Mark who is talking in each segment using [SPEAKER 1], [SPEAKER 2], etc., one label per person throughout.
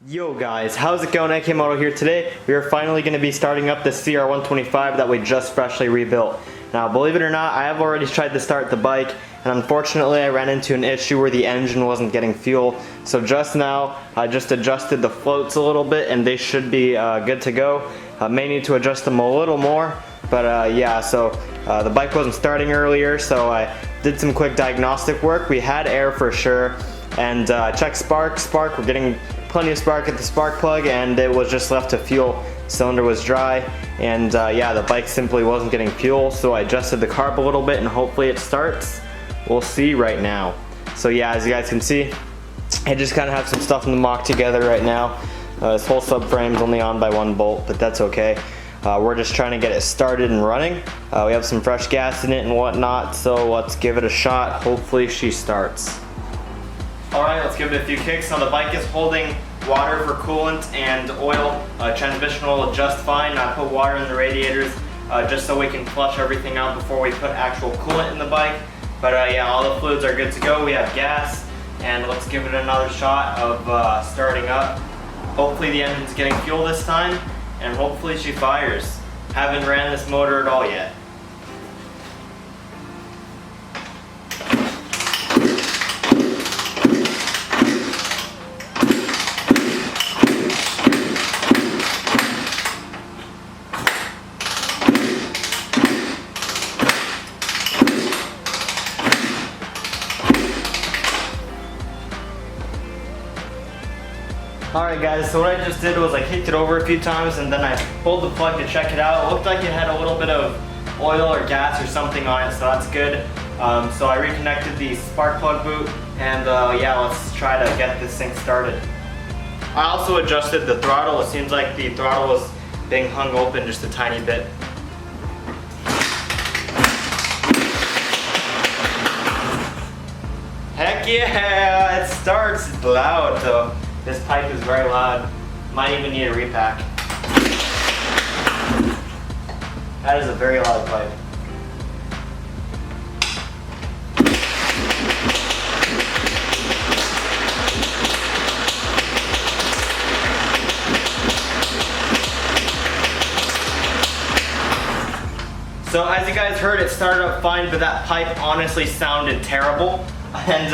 [SPEAKER 1] Yo guys, how's it going? AK Moto here. Today we are finally going to be starting up the CR125 that we just freshly rebuilt. Now believe it or not, I have already tried to start the bike and unfortunately I ran into an issue where the engine wasn't getting fuel. So just now I just adjusted the floats a little bit and they should be good to go. May need to adjust them a little more, but yeah, so the bike wasn't starting earlier, so I did some quick diagnostic work. We had air for sure, and checked spark, we're getting plenty of spark at the spark plug, and it was just left to fuel. Cylinder was dry, and yeah, the bike simply wasn't getting fuel, so I adjusted the carb a little bit and hopefully it starts. We'll see right now. So yeah, as you guys can see, I just kind of have some stuff in the mock together right now. This whole subframe's only on by one bolt, but that's okay. We're just trying to get it started and running. We have some fresh gas in it and whatnot, so let's give it a shot. Hopefully she starts. Alright, let's give it a few kicks. Now the bike is holding water for coolant and oil. Transmission will adjust fine. I put water in the radiators just so we can flush everything out before we put actual coolant in the bike. But yeah, all the fluids are good to go. We have gas, and let's give it another shot of starting up. Hopefully the engine's getting fuel this time, and hopefully she fires. Haven't ran this motor at all yet. Alright guys, so what I just did was I kicked it over a few times and then I pulled the plug to check it out. It looked like it had a little bit of oil or gas or something on it, so that's good. So I reconnected the spark plug boot, and yeah, let's try to get this thing started. I also adjusted the throttle. It seems like the throttle was being hung open just a tiny bit. Heck yeah, it starts. It's loud though. This pipe is very loud. Might even need a repack. That is a very loud pipe. So as you guys heard, it started up fine, but that pipe honestly sounded terrible. And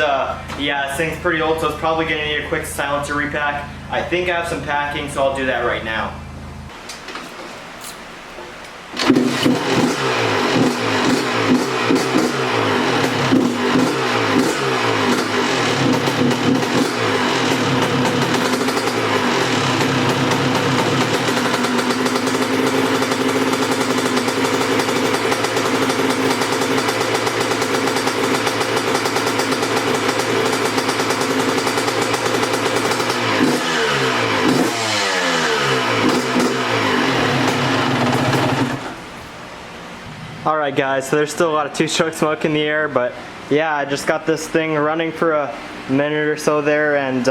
[SPEAKER 1] yeah, this thing's pretty old, so it's probably gonna need a quick silencer repack. I think I have some packing, so I'll do that right now. Alright guys, so there's still a lot of two-stroke smoke in the air, but yeah, I just got this thing running for a minute or so there, and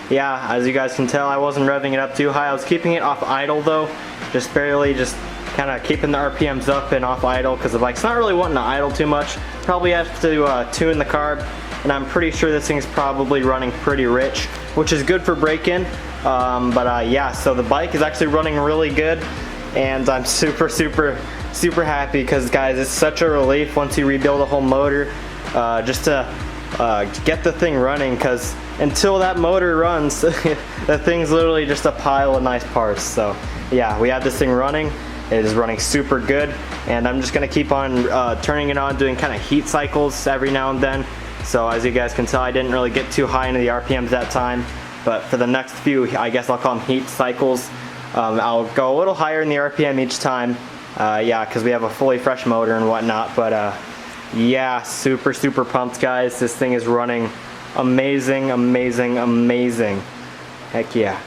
[SPEAKER 1] yeah, as you guys can tell, I wasn't revving it up too high. I was keeping it off idle though, just barely, just kind of keeping the RPMs up and off idle, because the bike's not really wanting to idle too much. Probably have to tune the carb, and I'm pretty sure this thing's probably running pretty rich, which is good for break-in. But yeah, so the bike is actually running really good, and I'm super happy because guys, it's such a relief once you rebuild a whole motor just to get the thing running, because until that motor runs the thing's literally just a pile of nice parts. So yeah, we have this thing running. It is running super good, and I'm just gonna keep on turning it on, doing kind of heat cycles every now and then. So as you guys can tell, I didn't really get too high into the RPMs that time, but for the next few, I guess I'll call them heat cycles, I'll go a little higher in the RPM each time. Yeah, because we have a fully fresh motor and whatnot, but yeah, super pumped guys. This thing is running amazing. Heck yeah.